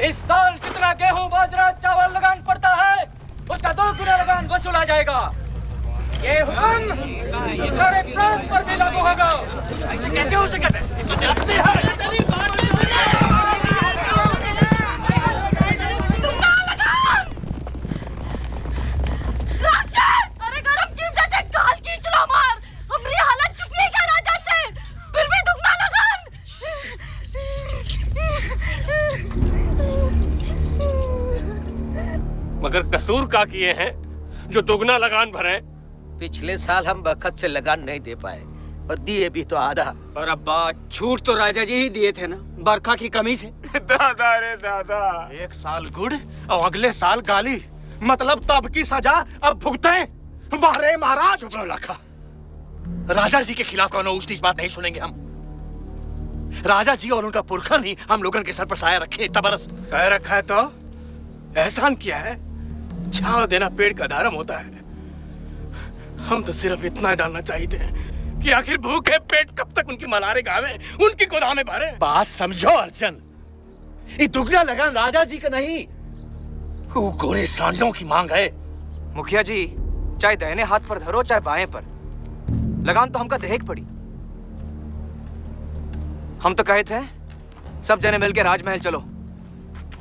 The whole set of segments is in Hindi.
इस साल जितना गेहूं, बाजरा, चावल लगान पड़ता है, उसका 2 गुना लगान वसूला जाएगा। ये हुक्म सारे प्रांत पर भी लागू होगा। ऐसे कैसे हो सकता है? तो जानते हैं। मगर कसूर का किए हैं जो दुगना लगान भरे? पिछले साल हम बखत से लगान नहीं दे पाए और दिए भी तो आधा। पर अब्बा छूट तो राजा जी ही दिए थे ना, बरखा की कमी से। दादा रे दादा, एक साल गुड़ और अगले साल गाली, मतलब तब की सजा अब भुगते। वारे महाराज। चुप रहो लाखा। राजा जी के खिलाफ कौन उस बात नहीं सुनेंगे हम। राजा जी और उनका पुरखा ही हम लोगों के सर पर साया रखे इतना बरस। साया रखा है तो एहसान किया है। छांव देना पेड़ का धर्म होता है। हम तो सिर्फ इतना डालना चाहते हैं कि आखिर भूखे पेट कब तक उनकी मलारे गावे, उनकी गोदामें भरे। बात समझो अर्जन, ये दुगना लगान राजा जी का नहीं, वो गोरे सांडों की मांग है। मुखिया जी, चाहे दाहिने हाथ पर धरो चाहे बाएं पर, लगान तो हमका देख पड़ी। हम तो कहे थे सब जने मिलकर राजमहल चलो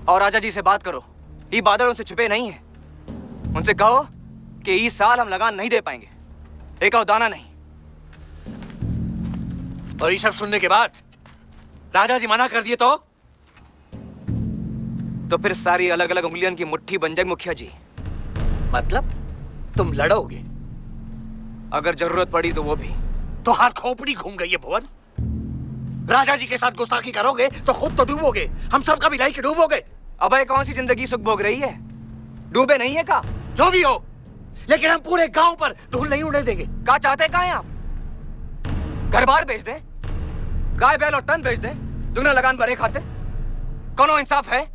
और राजा जी से बात करो। ये बादल उनसे छुपे नहीं है। उनसे कहो कि इस साल हम लगान नहीं दे पाएंगे, एक और दाना नहीं। और ये सब सुनने के बाद राजा जी मना कर दिए तो फिर सारी अलग अलग उंगलियों की मुट्ठी बन जाए मुखिया जी। मतलब तुम लड़ोगे? अगर जरूरत पड़ी तो वो भी। तो हार खोपड़ी घूम गई है भुवन। राजा जी के साथ गुस्ताखी करोगे तो खुद तो डूबोगे, हम सब का मिलाई के डूबोगे। अब ये कौन सी जिंदगी सुख भोग रही है? डूबे नहीं है का? जो भी हो, लेकिन हम पूरे गांव पर धूल नहीं उड़ने देंगे। क्या चाहते हैं आप? घर बार बेच दे, गाय बैल और तन बेच दे, दुगना लगान भरे खातिर? कौनो इंसाफ है?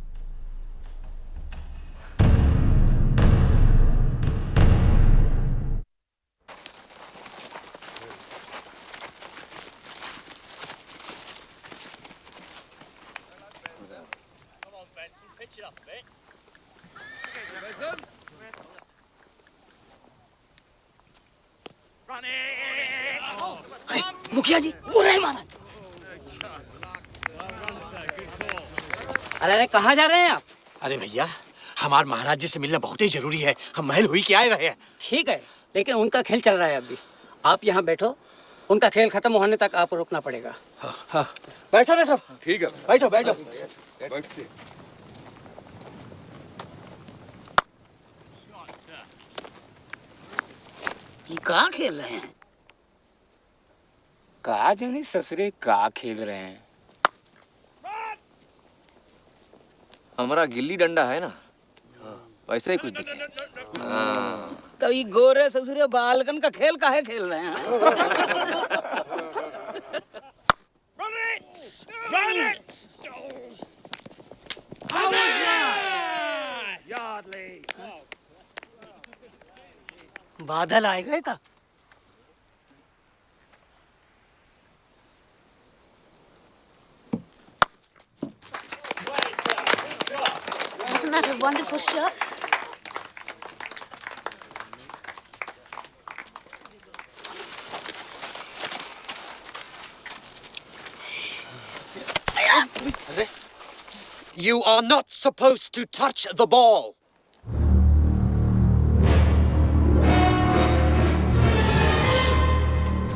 मुखिया जी, बुरे महाराज। अरे कहाँ जा रहे हैं आप? अरे भैया, हमारे महाराज जी से मिलना बहुत ही जरूरी है। हम महल हुई के आए रहे हैं। ठीक है, लेकिन उनका खेल चल रहा है अभी। आप यहाँ बैठो, उनका खेल खत्म होने तक आपको रुकना पड़ेगा। हाँ। बैठो ना सब। ठीक है, बैठो बैठो। ये कहाँ खेल रहे हैं? कहा जाने ससुरे का खेल रहे हैं। हमारा गिल्ली डंडा है ना, वैसे ही कुछ दिखे। तो ये गोरे ससुरे बालकन का खेल काहे खेल रहे हैं? बादल आए गए का? Isn't that a wonderful shot? You are not supposed to touch the ball.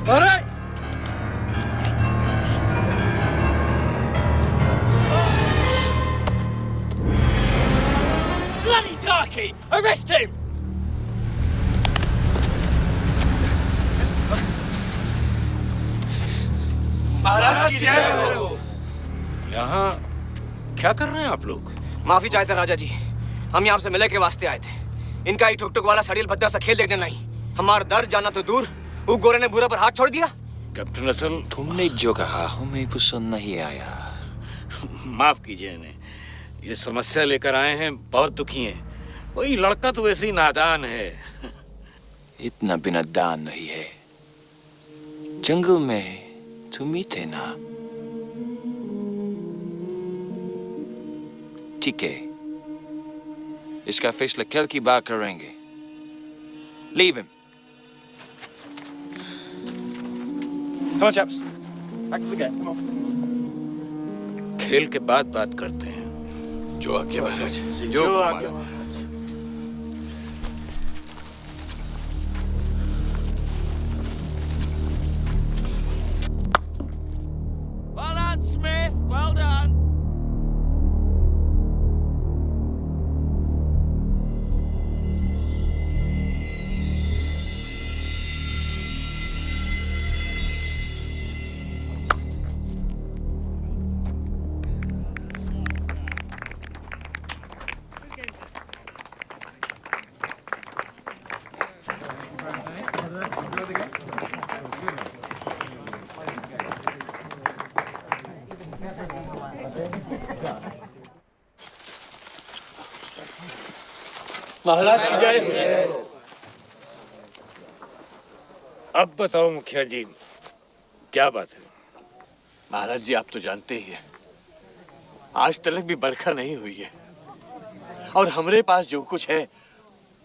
All right. Bloody darky! Arrest him! महाराज की जय हो। यहाँ क्या कर रहे हैं आप लोग? माफी चाहते राजा जी, हम यहाँ से मिले के वास्ते आए थे। इनका ही टुक-टुक वाला सड़ील भद्दा सा खेल देखने नहीं। हमारा दर्द जाना तो दूर, वो गोरे ने भूरा पर हाथ छोड़ दिया। कैप्टन असल, तुमने जो कहा हमें पसंद नहीं आया। माफ कीजिए इन्हें, ये समस्या लेकर आए हैं, बहुत दुखी हैं। वही लड़का तो वैसे ही नादान है। इतना भी नादान नहीं है। जंगल में तुम ही थे ना? ठीक है, इसका फैसला कल की बात करेंगे। Leave him. Come on, chaps. Back to the game. Come on. खेल के बाद बात करते हैं। जो आगे महाराज, जो आगे Well done, Smith. Well done. महाराज की जय। अब बताओ मुखिया जी, क्या बात है? महाराज जी आप तो जानते ही हैं, आज तक भी बरखा नहीं हुई है और हमारे पास जो कुछ है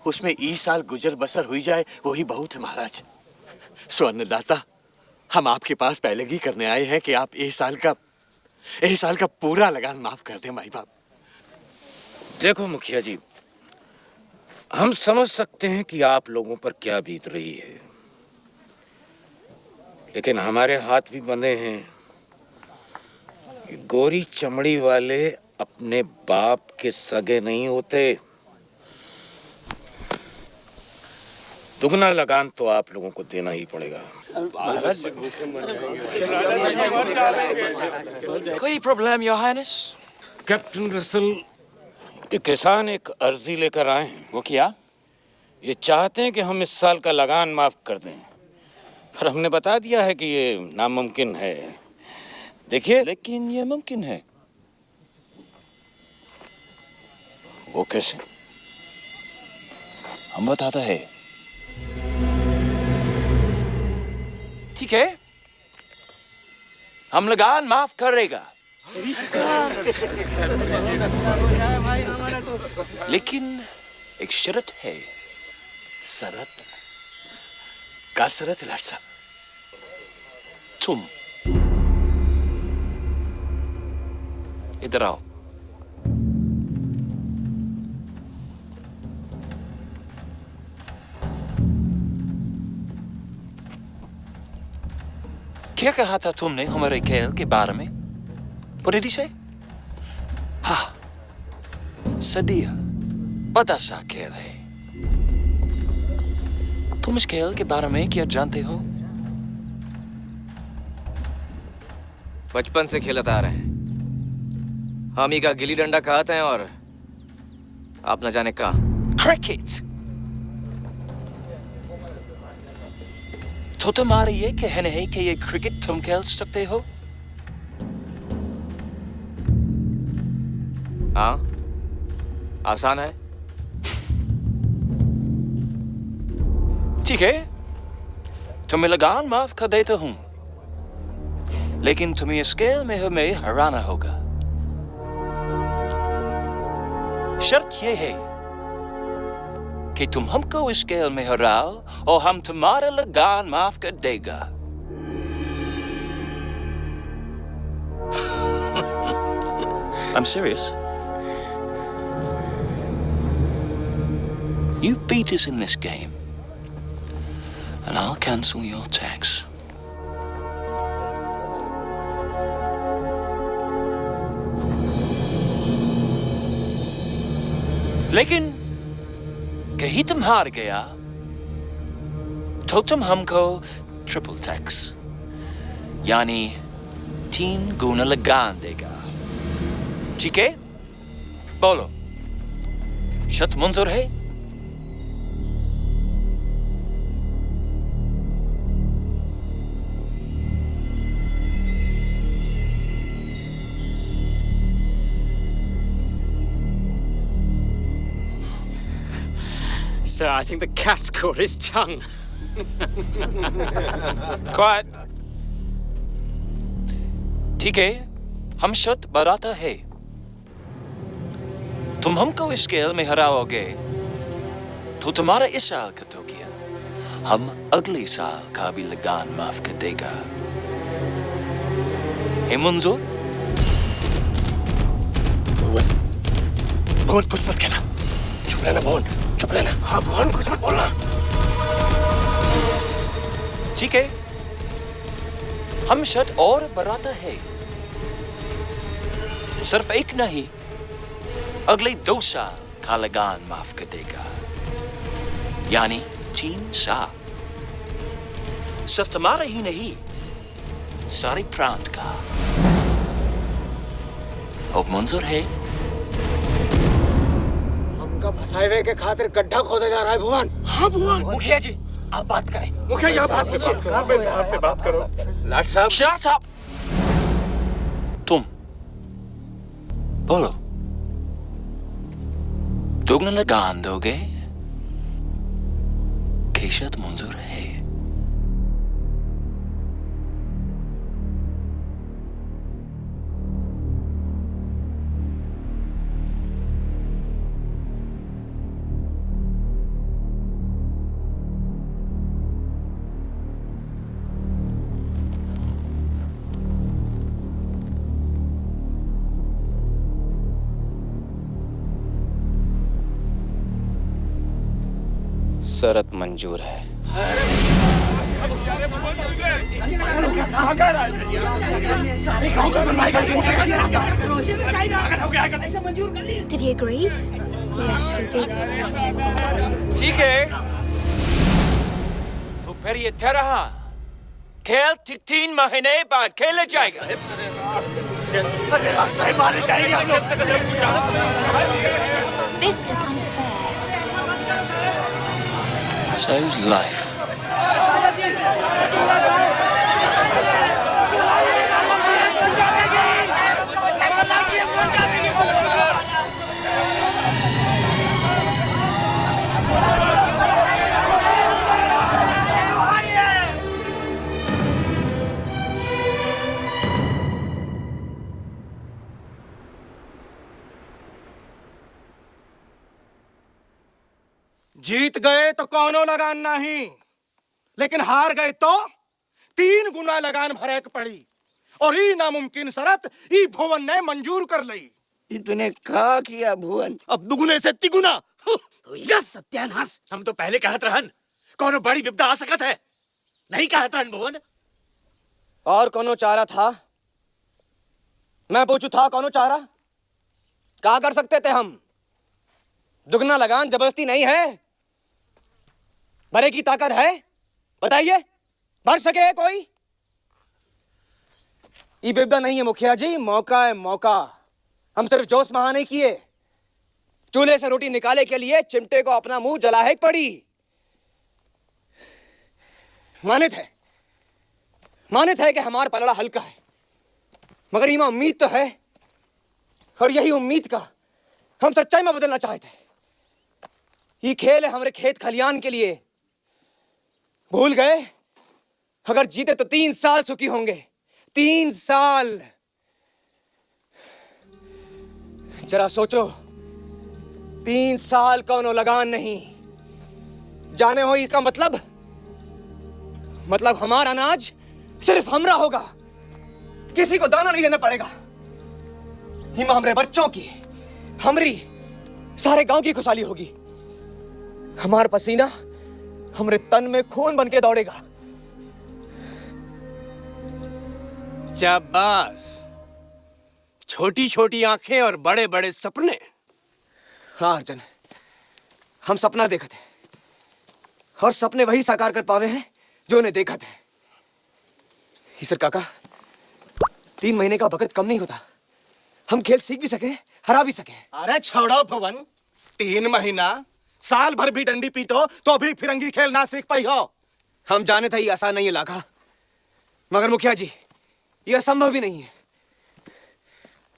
उसमें इस साल गुजर बसर हुई जाए वही बहुत है महाराज। स्वर्णदाता, हम आपके पास पहले ही करने आए हैं कि आप इस साल का पूरा लगान माफ कर दें माई बाप। देखो मुखिया जी, हम समझ सकते हैं कि आप लोगों पर क्या बीत रही है, लेकिन हमारे हाथ भी बंधे हैं कि गोरी चमड़ी वाले अपने बाप के सगे नहीं होते। दुगना लगान तो आप लोगों को देना ही पड़ेगा। कोई problem, your highness? Captain Russell, ये किसान एक अर्जी लेकर आए हैं। वो क्या? ये चाहते हैं कि हम इस साल का लगान माफ कर दें, पर हमने बता दिया है कि ये नामुमकिन है। देखिए, लेकिन ये मुमकिन है। वो कैसे? हम बताते हैं। ठीक है, हम लगान माफ करेगा, लेकिन एक शर्त है। शरत? का शरत है लाट साहब? तुम इधर आओ। क्या कहा था तुमने हमारे खेल के बारे में? What did he say? हाँ, सदिया बड़ा सा खेल है। तुम इस खेल के बारे में क्या जानते हो? बचपन से खेलते आ रहे हैं। हम ही का गिल्ली डंडा कहते हैं और आप न जाने का क्रिकेट। तो तुम्हारा ये कहना है कि ये क्रिकेट तुम खेल सकते हो? हाँ, आसान है। ठीक है, तुम्हें लगान माफ कर देता हूं, लेकिन तुम्हें इस खेल में हमें हराना होगा। शर्त ये है कि तुम हमको इस खेल में हराओ और हम तुम्हारा लगान माफ कर देगा। I'm serious. You beat us in this game, and I'll cancel your tax. लेकिन कहीं तुम हार गया तो तुम हमको ट्रिपल टैक्स यानी 3 गुना लगान देगा। ठीक है? बोलो, शर्त मंजूर है? Sir, I think the cat's caught his tongue. Quiet. ठीक है, हम शर्त बढ़ाता है। तुम हमको इस खेल में हराओगे तो तुम्हारा इस साल का तो गया, हम अगले साल का भी लगान माफ कर देगा। है मंजूर? भुवन कुछ मत कहना, चुप रहना भुवन, चुप रहना। हाँ भुवन कुछ मत बोलना। ठीक है, हम शर्त और बढ़ाता है, सिर्फ एक नहीं, अगले 2 साल का लगान माफ कर देगा, यानी 3 साल। सिर्फ तुम्हारा ही नहीं, सारे प्रांत का। अब मंजूर है? हमका फंसाए हुए के खातिर गड्ढा खोदा जा रहा है भुवन। हाँ भुवन। मुखिया जी आप बात करें। मुखिया जी आप बात कीजिए। आपसे बात करो। लाट साहब Shut up! तुम बोलो, दोगुना लगान दोगे कि शर्त मंजूर है? शर्त मंजूर है। Did he agree? Yes, he did. ठीक है, तो फिर ये तरह खेल 3 महीने बाद खेला जाएगा। This is unfair. So's life. जीत गए तो कौनो लगान नहीं, लेकिन हार गए तो 3 गुना लगान भरे के पड़ी। और ई नामुमकिन शरत ई भुवन ने मंजूर कर ली। इतने कहा किया भुवन, अब दुगुने से तिगुना। होइगा सत्यानाश। हम तो पहले कहत रहन कौनो बड़ी विपदा आ सकत है, नहीं कहत रहन भुवन। और कोनो चारा था? मैं पूछू था कोनो चारा? क्या कर सकते थे हम? दुगना लगान जबरदस्ती नहीं है, भरे की ताकत है। बताइए, भर सके कोई? ये विपदा नहीं है मुखिया जी, मौका है मौका। हम सिर्फ जोश बहाने किए, चूल्हे से रोटी निकाले के लिए चिमटे को अपना मुंह जलाहे पड़ी। मानित है कि हमारा पलड़ा हल्का है, मगर इमा उम्मीद तो है, और यही उम्मीद का हम सच्चाई में बदलना चाहते हैं। ये खेल है हमारे खेत खलियान के लिए। भूल गए? अगर जीते तो 3 साल सुखी होंगे। 3 साल। जरा सोचो, 3 साल कौनो लगान नहीं। जाने हो इसका मतलब हमारा अनाज सिर्फ हमरा होगा, किसी को दाना नहीं देना पड़ेगा। हिमा हमरे बच्चों की, हमरी, सारे गांव की खुशहाली होगी। हमारा पसीना हमरे तन में खून बन के दौड़ेगा। शाबाश, छोटी छोटी आंखें और बड़े बड़े सपने। हाँ अर्जुन, हम सपना देखे थे, और सपने वही साकार कर पावे हैं जो उन्हें देखा थे। ईसर काका, 3 महीने का वक्त कम नहीं होता। हम खेल सीख भी सके, हरा भी सके। अरे छोड़ो भवन, 3 महीना, साल भर भी डंडी पीटो तो भी फिरंगी खेल ना सीख पाई हो। हम जाने था ये आसान नहीं है लाखा, मगर मुखिया जी ये असंभव भी नहीं है।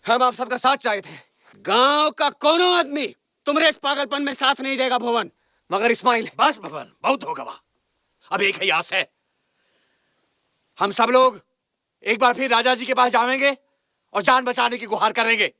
हम आप सबका साथ चाहते थे। गांव का कोनो आदमी तुम्हारे इस पागलपन में साथ नहीं देगा भुवन। मगर इस्माइल, बस भगवान, बहुत हो गवा। अब एक ही आस है, हम सब लोग एक बार फिर राजा जी के पास जाएंगे और जान बचाने की गुहार करेंगे।